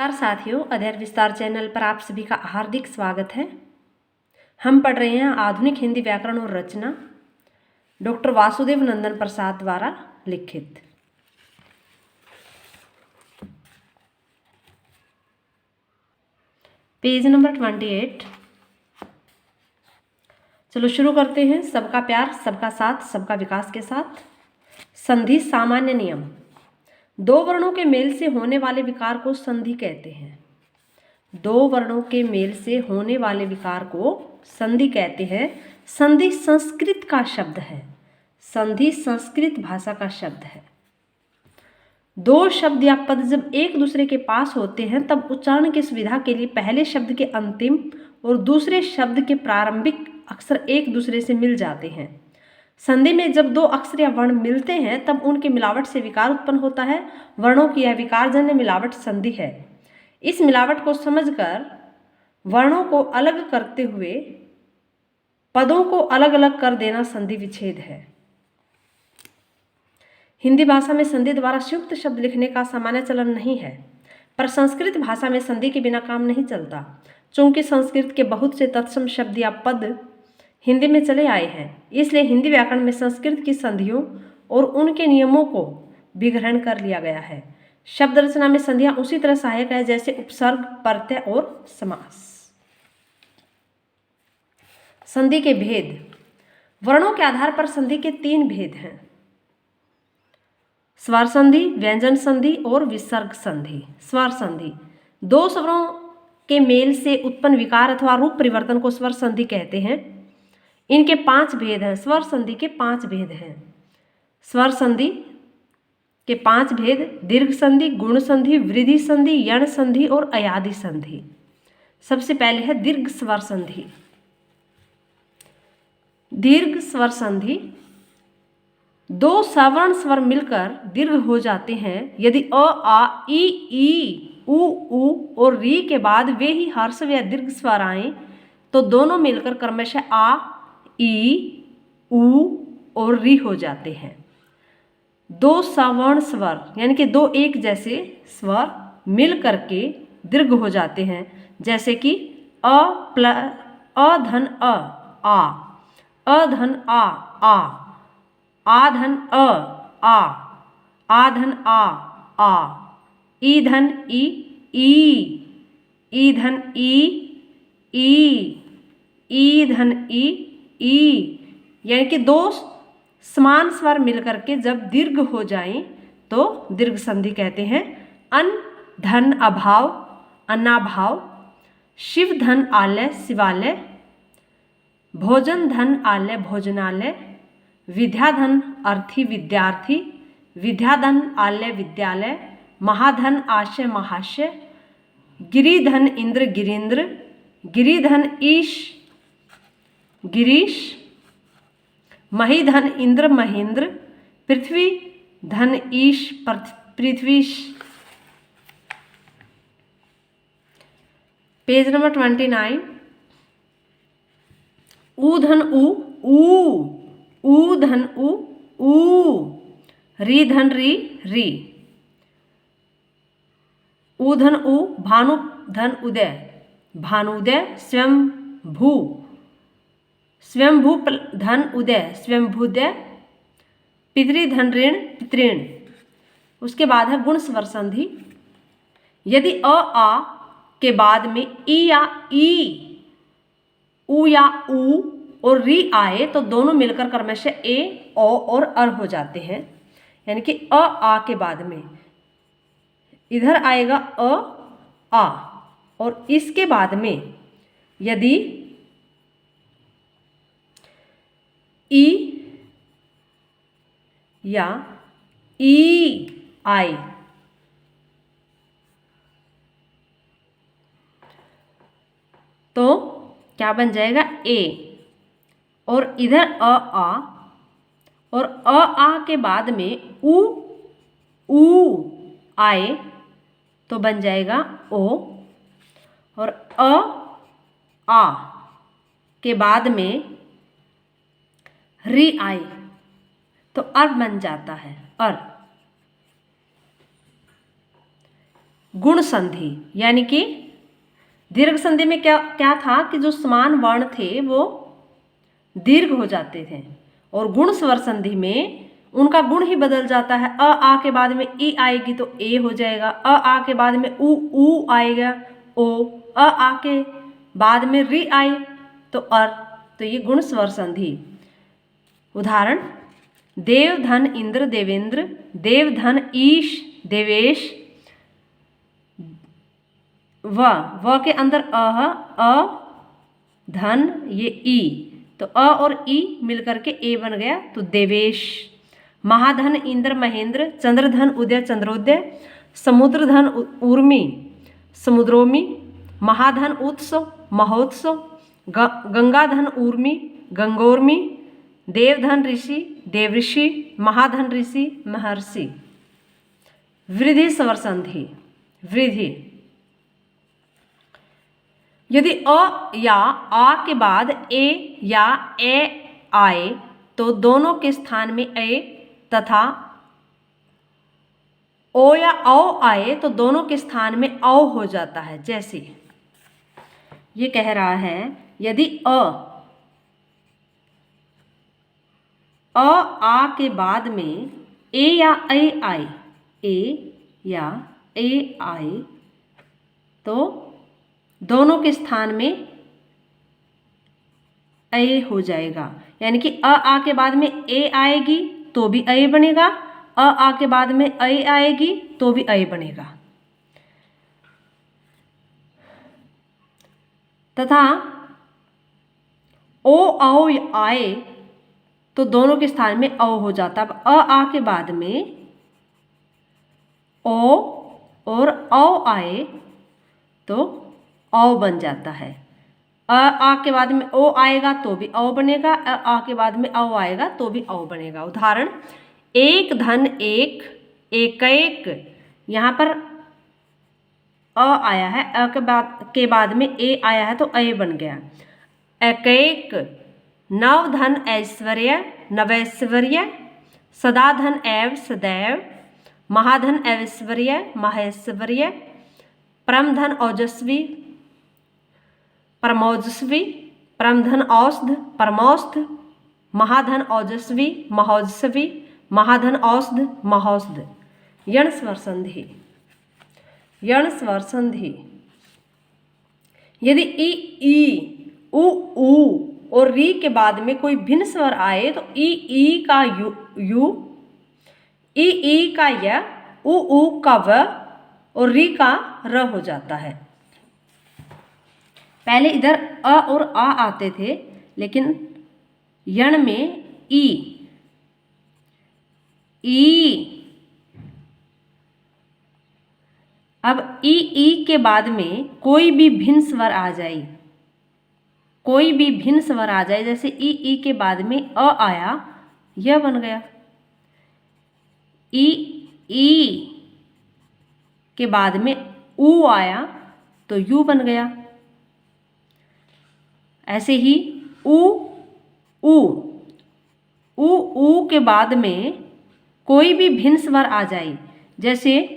नमस्कार साथियों, अध्ययन विस्तार चैनल पर आप सभी का हार्दिक स्वागत है। हम पढ़ रहे हैं आधुनिक हिंदी व्याकरण और रचना, डॉक्टर वासुदेव नंदन प्रसाद द्वारा लिखित। Page number 28। चलो शुरू करते हैं। सबका प्यार, सबका साथ, सबका विकास के साथ। संधि सामान्य नियम। दो वर्णों के मेल से होने वाले विकार को संधि कहते हैं। दो वर्णों के मेल से होने वाले विकार को संधि कहते हैं। संधि संस्कृत का शब्द है। संधि संस्कृत भाषा का शब्द है। दो शब्द या पद जब एक दूसरे के पास होते हैं तब उच्चारण की सुविधा के लिए पहले शब्द के अंतिम और दूसरे शब्द के प्रारंभिक अक्षर एक दूसरे से मिल जाते हैं। संधि में जब दो अक्षर या वर्ण मिलते हैं तब उनके मिलावट से विकार उत्पन्न होता है। वर्णों की यह विकारजन्य मिलावट संधि है। इस मिलावट को समझकर वर्णों को अलग करते हुए पदों को अलग अलग कर देना संधि विच्छेद है। हिंदी भाषा में संधि द्वारा संयुक्त शब्द लिखने का सामान्य चलन नहीं है, पर संस्कृत भाषा में संधि के बिना काम नहीं चलता। चूंकि संस्कृत के बहुत से तत्सम शब्द या पद हिंदी में चले आए हैं, इसलिए हिंदी व्याकरण में संस्कृत की संधियों और उनके नियमों को भी ग्रहण कर लिया गया है। शब्द रचना में संधियां उसी तरह सहायक है जैसे उपसर्ग, प्रत्यय और समास। संधि के भेद। वर्णों के आधार पर संधि के तीन भेद हैं: स्वर संधि, व्यंजन संधि और विसर्ग संधि। स्वर संधि। दो स्वरों के मेल से उत्पन्न विकार अथवा रूप परिवर्तन को स्वर संधि कहते हैं। इनके 5 भेद हैं। स्वर संधि के 5 भेद हैं। स्वर संधि के 5 भेद: दीर्घ संधि, गुण संधि, वृद्धि संधि, यण संधि और अयादि संधि। सबसे पहले है दीर्घ स्वर संधि। दीर्घ स्वर संधि। दो सवर्ण स्वर मिलकर दीर्घ हो जाते हैं। यदि अ, आ, ई, उ और री के बाद वे ही हर्ष या दीर्घ स्वर आए तो दोनों मिलकर क्रमशः आ, ई, उ और री हो जाते हैं। दो सवर्ण स्वर यानी कि दो एक जैसे स्वर मिल करके दीर्घ हो जाते हैं, जैसे कि अ धन अ, आ धन आ धन आ धन आ, ई धन ई धन ई धन ई। यानी कि दो समान स्वर मिलकर के जब दीर्घ हो जाएं तो दीर्घ संधि कहते हैं। अन धन अभाव, अन्नाभाव। शिव धन आलय, शिवालय। भोजन धन आलय, भोजनालय। विद्याधन अर्थी, विद्यार्थी। विद्याधन आलय, विद्यालय। महाधन आशय, महाशय। गिरिधन इंद्र, गिरीन्द्र। गिरिधन ईश, गिरीश। महीधन इंद्र, महेंद्र। पृथ्वी धन ईश, पृथ्वीश। Page number 29। ऊ धन ऊ धन ऊ। री धन री। ऊ धन ऊ। भानु धन उदय, भानुदय। स्वयंभू, स्वयंभू धन उदय, स्वयंभूदय। पितृ धन ऋण, पितृण। उसके बाद है गुण स्वर संधि। यदि अ, आ के बाद में ई या ई, उ या उ और री आए तो दोनों मिलकर क्रमशः ए, ओ और अर हो जाते हैं। यानी कि अ, आ के बाद में इधर आएगा अ, आ और इसके बाद में यदि ई या ई आए तो क्या बन जाएगा? ए। और इधर अ, आ और अ, आ के बाद में उ आए तो बन जाएगा ओ। और अ, आ के बाद में री आए तो अर बन जाता है, अर। गुण संधि, यानी कि दीर्घ संधि में क्या क्या था कि जो समान वर्ण थे वो दीर्घ हो जाते थे, और गुण स्वर संधि में उनका गुण ही बदल जाता है। अ आ के बाद में ई आएगी तो ए हो जाएगा, अ आ के बाद में ऊ आएगा ओ, अ आ के बाद में री आए तो अर। तो ये गुण स्वर संधि। उदाहरण, देव धन इंद्र देवेंद्र, देव धन ईश देवेश। व के अंदर अ धन ये ई, तो अ और ई मिलकर के ए बन गया तो देवेश। महाधन इंद्र महेंद्र, चंद्रधन उदय चंद्रोदय, समुद्रधन उर्मी समुद्रोमी, महाधन उत्सव महोत्सव, गंगाधन उर्मी गंगोर्मी, देवधन ऋषि देवऋषि, महाधन ऋषि महर्षि। वृद्धि स्वर संधि। वृद्धि, यदि अ या आ के बाद ए या ए आए तो दोनों के स्थान में ए, तथा ओ या औ आए तो दोनों के स्थान में औ हो जाता है। जैसे ये कह रहा है, यदि अ आ के बाद में ए या ए आए, ए या ए आए तो दोनों के स्थान में ए हो जाएगा, यानी कि आ के बाद में ए आएगी तो भी ए बनेगा, आ के बाद में ए आएगी तो भी ए बनेगा। तथा ओ औ आए तो दोनों के स्थान में औ हो जाता। अब आ के बाद में ओ और औ आए तो औ बन जाता है। आ के बाद में ओ आएगा तो भी औ बनेगा, आ के बाद में औ आएगा तो भी औ बनेगा। उदाहरण, एक धन एक एक एक, यहाँ पर अ आया है, अ के बाद में ए आया है तो ए बन गया। एक एक, नव धन ऐश्वर्य नवैश्वर्य, सदा धन एव सदैव, महाधन ऐश्वर्य महेश्वर्य, परम धन ओजस्वी परमोजस्वी, परम धन औषध परमौषध, महाधन ओजस्वी महोजस्वी, महाधन औषध महोषध। यण स्वर संधि। यण स्वर संधि, यदि ई ई उ और री के बाद में कोई भिन्न स्वर आए तो ई का यू, ई का य, उ का व और री का र हो जाता है। पहले इधर अ और आ आते थे, लेकिन यण में ई अब ई के बाद में कोई भी भिन्न स्वर आ जाए, कोई भी भिन्न स्वर आ जाए, जैसे ई के बाद में अ आया यह बन गया, ई के बाद में उ आया तो यू बन गया। ऐसे ही उ के बाद में कोई भी भिन्न स्वर आ जाए, जैसे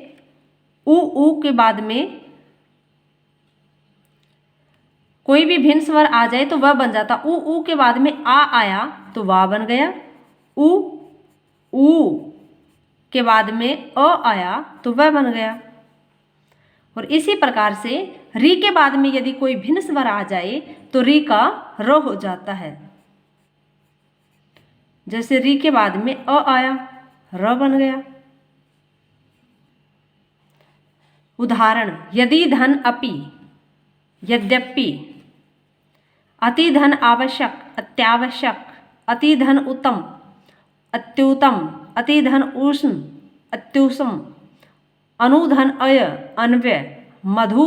उ के बाद में कोई भी भिन्न स्वर आ जाए तो वह बन जाता। उ के बाद में आ आया तो वाह बन गया, उ के बाद में अ आया तो वह बन गया। और इसी प्रकार से री के बाद में यदि कोई भिन्न स्वर आ जाए तो री का र हो जाता है। जैसे री के बाद में अ आया, र बन गया। उदाहरण, यदि धन अपि यद्यपि, अति धन आवश्यक अत्यावश्यक, अति धन उत्तम अत्युत्तम, अति धन उष्ण अत्युष्ण, अनुधन अय अन्वय, मधु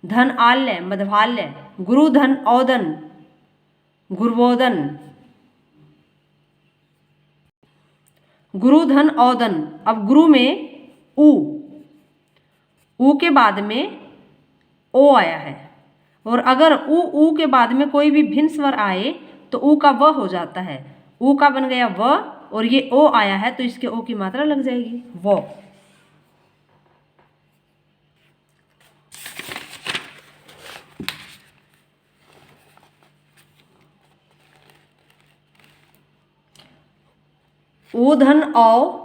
धन आल्य मधवाल्य, गुरु धन औदन गुरुवोदन, गुरु धन औदन। अब गुरु में उ के बाद में ओ आया है, और अगर उ के बाद में कोई भी भिन्न स्वर आए तो उ का व हो जाता है। उ का बन गया व, और ये ओ आया है तो इसके ओ की मात्रा लग जाएगी वो। ऊधन औ,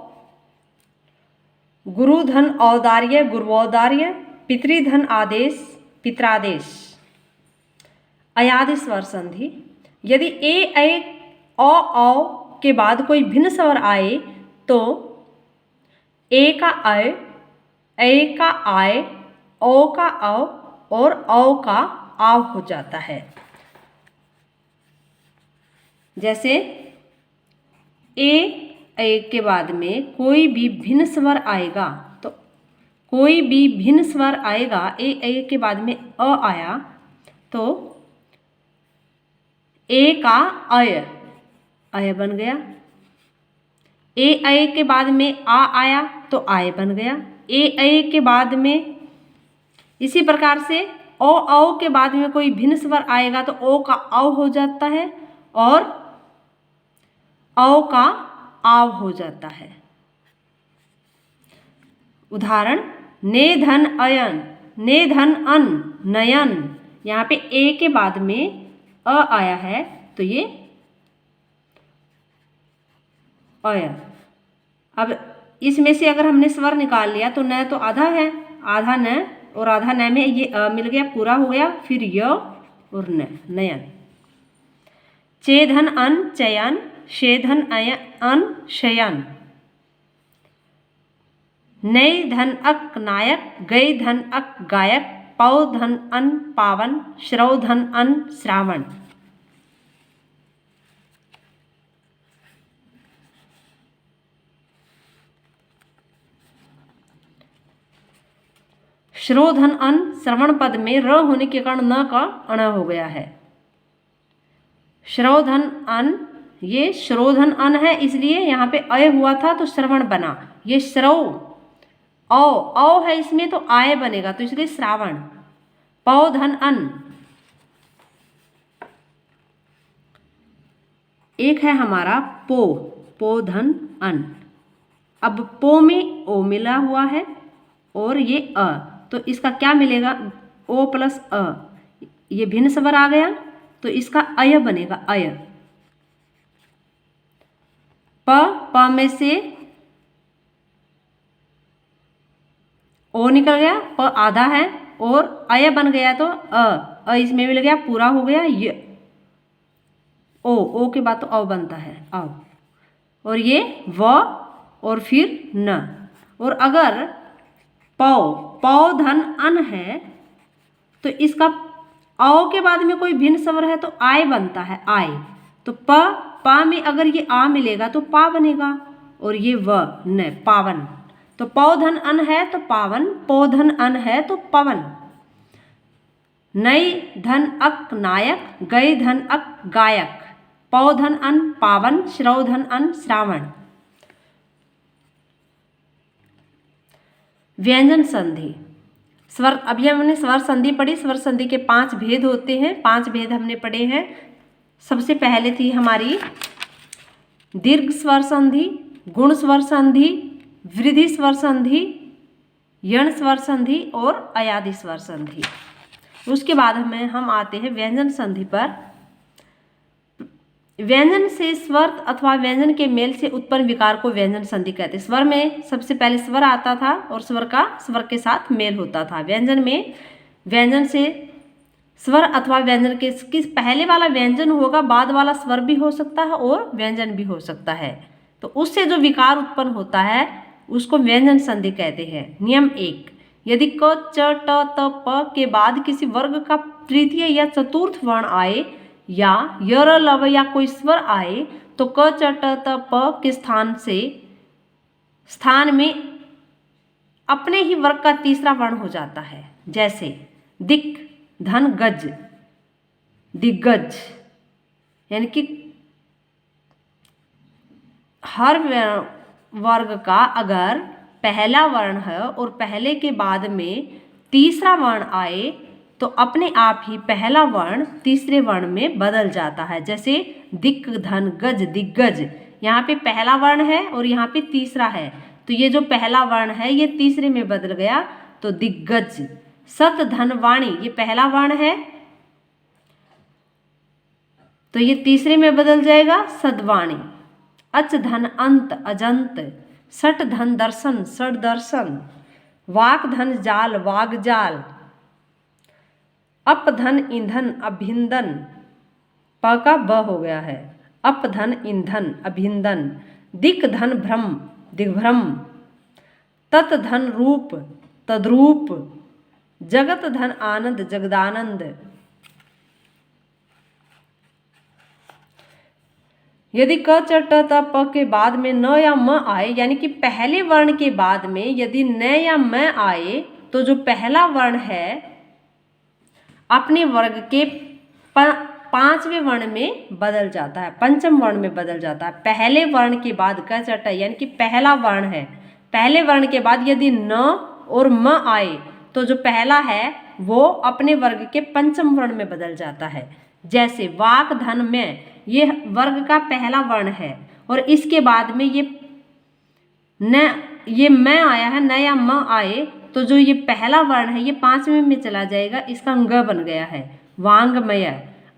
गुरुधन औदार्य गुरुऔदार्य, पितृधन आदेश पित्रादेश। अयादि स्वर संधि। यदि ए औ के बाद कोई भिन्न स्वर आए तो ए का ए का आय, ओ का औ और औ का आव हो जाता है। जैसे ए के बाद में कोई भी भिन्न स्वर आएगा तो कोई भी भिन्न स्वर आएगा, ए के बाद में अ आया तो ए का अय बन गया। ए के बाद में आ आया तो आय बन गया। ए के बाद में इसी प्रकार से औ के बाद में कोई भिन्न स्वर आएगा तो ओ का औ हो जाता है और औ का आव हो जाता है। उदाहरण ने धन अयन, ने धन अन, नयन। यहाँ पे ए के बाद में अ आया है तो ये अय। अब इसमें से अगर हमने स्वर निकाल लिया तो न तो आधा है, आधा न, और आधा न में ये अ मिल गया, पूरा हो गया, फिर य और न, नयन। चेधन अन चयन, शेधन अन शयन। नई धन अक नायक, गई धन अक गायक, पौ धन अन पावन, श्रव धन अन श्रावण। श्रोधन अन श्रवण पद में र होने के कारण न का अण हो गया है। श्रोधन अन, ये श्रोधन अन है इसलिए यहाँ पे अय हुआ था तो श्रवण बना। ये श्रव औ है इसमें तो आय बनेगा तो इसलिए श्रावण। पौधन अन, एक है हमारा पोधन अन। अब पो में ओ मिला हुआ है और ये अ, तो इसका क्या मिलेगा, ओ प्लस अ, ये भिन्न स्वर आ गया तो इसका अय बनेगा, अय। प में से ओ निकल गया, प आधा है और अय बन गया तो अ इसमें मिल गया, पूरा हो गया, य। ओ के बाद तो अ बनता है, अ। और ये व और फिर न। और अगर पौधन अन है तो इसका औ के बाद में कोई भिन्न स्वर है तो आय बनता है, आय। तो पा में अगर ये आ मिलेगा तो पा बनेगा और ये व न, पावन। तो पौधन अन है तो पावन, पौधन अन है तो पवन। नई धन अक नायक, गई धन अक गायक, पौधन अन पावन, श्रवधन अन श्रावण। व्यंजन संधि। स्वर, अभी हमने स्वर संधि पढ़ी। स्वर संधि के 5 भेद होते हैं, 5 भेद हमने पढ़े हैं। सबसे पहले थी हमारी दीर्घ स्वर संधि, गुण स्वर संधि, वृद्धि स्वर संधि, यण स्वर संधि और अयादि स्वर संधि। उसके बाद हम आते हैं व्यंजन संधि पर। व्यंजन से स्वर अथवा व्यंजन के मेल से उत्पन्न विकार को व्यंजन संधि कहते हैं। स्वर में सबसे पहले स्वर आता था और स्वर के साथ मेल होता था। व्यंजन में व्यंजन से स्वर अथवा व्यंजन के किस पहले वाला व्यंजन होगा, बाद वाला स्वर भी हो सकता है और व्यंजन भी हो सकता है। तो उससे जो विकार उत्पन्न होता है उसको व्यंजन संधि कहते हैं। नियम 1, यदि क, च, ट, त, प के बाद किसी वर्ग का तृतीय या चतुर्थ वर्ण आए या यर, लव या कोई स्वर आए तो क, च, ट, त, प के स्थान में अपने ही वर्ग का तीसरा वर्ण हो जाता है। जैसे दिक, धन, गज, दिग्गज। यानी कि हर वर्ग का अगर पहला वर्ण है और पहले के बाद में तीसरा वर्ण आए तो अपने आप ही पहला वर्ण तीसरे वर्ण में बदल जाता है। जैसे दिक, धन, गज, दिग्गज। यहाँ पे पहला वर्ण है और यहाँ पे तीसरा है तो ये जो पहला वर्ण है ये तीसरे में बदल गया तो दिग्गज। सत, धन, वाणी, ये पहला वर्ण है तो ये तीसरे में बदल जाएगा सद्वाणी। अच धन अंत अजंत, सट धन दर्शन षड दर्शन, वाक धन जाल वाग जाल, अप धन ईंधन अभिंदन, प का ब हो गया है, अप धन ईंधन अभिंदन, दिक धन भ्रम दिग्भ्रम, तत् धन रूप तद्रूप, जगत धन आनंद जगदानंद। यदि क च ट त प के बाद में न या म आए, यानी कि पहले वर्ण के बाद में यदि न या म आए तो जो पहला वर्ण है अपने वर्ग के पांचवें वर्ण में बदल जाता है, पंचम वर्ण में बदल जाता है। पहले वर्ण के बाद क च ट यानी कि पहला वर्ण है, पहले वर्ण के बाद यदि न और म आए तो जो पहला है वो अपने वर्ग के पंचम वर्ण में बदल जाता है। जैसे वाक धन में, ये वर्ग का पहला वर्ण है और इसके बाद में ये म आया है, न या म आए तो जो ये पहला वर्ण है ये पांचवें में चला जाएगा, इसका ग बन गया है वांगमय।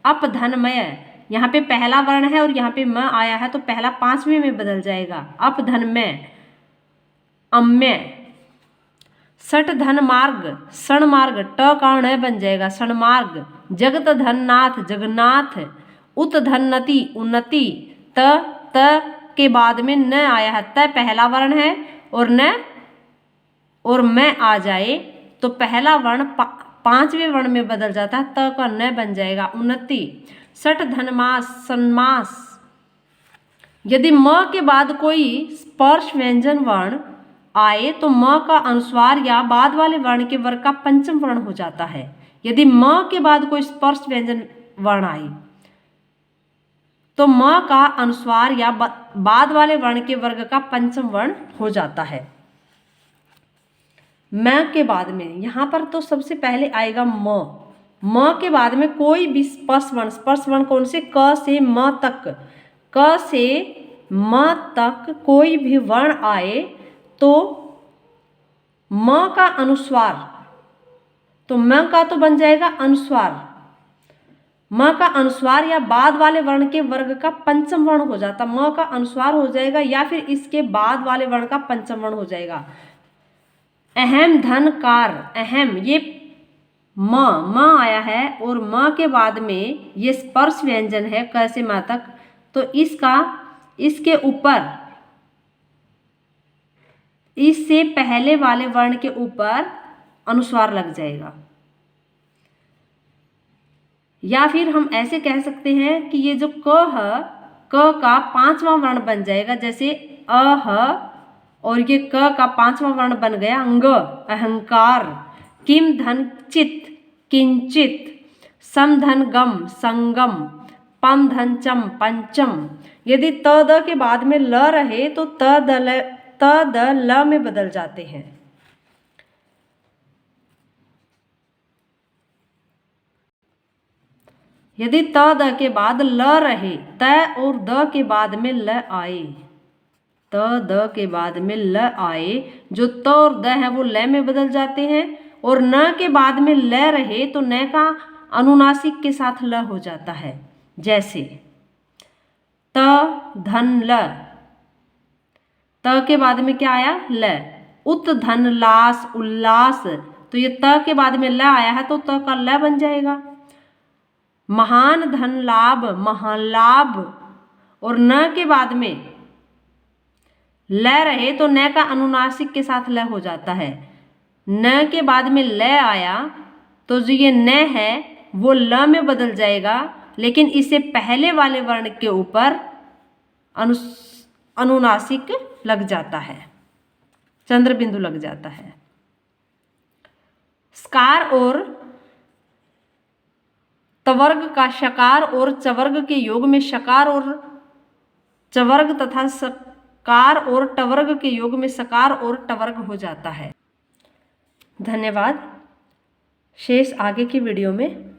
अप धनमय, यहाँ पे पहला वर्ण है और यहाँ पे म आया है तो पहला पांचवें में बदल जाएगा, अप धनमय अम्य। सट धन मार्ग षण मार्ग, ट का ण बन जाएगा षण मार्ग। जगत धन नाथ जगन्नाथ, उत धन नति उन्नति, त के बाद में न आया है, त पहला वर्ण है और न और मैं आ जाए तो पहला वर्ण पांचवें वर्ण में बदल जाता है, त का न बन जाएगा उन्नति। सट धनमास सन्मास, यदि म के बाद कोई स्पर्श व्यंजन वर्ण आए तो म का अनुस्वार या बाद वाले वर्ण के वर्ग का पंचम वर्ण हो जाता है। यदि म के बाद कोई स्पर्श व्यंजन वर्ण आए तो म का अनुस्वार या बाद वाले वर्ण के वर्ग का पंचम वर्ण हो जाता है। म के बाद में यहाँ पर तो सबसे पहले आएगा म के बाद में कोई भी स्पर्श वर्ण कौन से, क से म तक, क से म तक कोई भी वर्ण आए तो म का अनुस्वार, तो म का तो बन जाएगा अनुस्वार, म का अनुस्वार या बाद वाले वर्ण के वर्ग का पंचम वर्ण हो जाता, म का अनुस्वार हो जाएगा या फिर इसके बाद वाले वर्ण का पंचम वर्ण हो जाएगा। अहम धन कार, अहम ये म आया है और म के बाद में ये स्पर्श व्यंजन है क से म तक, तो इसके ऊपर, इससे पहले वाले वर्ण के ऊपर अनुस्वार लग जाएगा। या फिर हम ऐसे कह सकते हैं कि ये जो क का पांचवा वर्ण बन जाएगा, जैसे अह और ये क का पांचवा वर्ण बन गया अंग, अहंकार। किम धन चित किंचित, सम धन गम संगम, पम धन चम पंचम। यदि त द के बाद में ल रहे तो त द ल में बदल जाते हैं। यदि त द के बाद ल रहे, त और द के बाद में ल आए, त द के बाद में ल आए, जो त और द है वो ल में बदल जाते हैं। और न के बाद में ल रहे तो न का अनुनासिक के साथ ल हो जाता है। जैसे त धन ल, त के बाद में क्या आया ल, उत धन लास उल्लास, तो ये त के बाद में ल आया है तो त का ल बन जाएगा। महान धन लाभ महान लाभ, और न के बाद में ल रहे तो न का अनुनासिक के साथ ल हो जाता है। न के बाद में ल आया तो जो ये न है वो ल में बदल जाएगा, लेकिन इससे पहले वाले वर्ण के ऊपर अनुनासिक लग जाता है, चंद्र बिंदु लग जाता है। स्कार और तवर्ग का शकार और चवर्ग के योग में शकार और चवर्ग तथा सकार और टवर्ग के योग में सकार और टवर्ग हो जाता है। धन्यवाद। शेष आगे की वीडियो में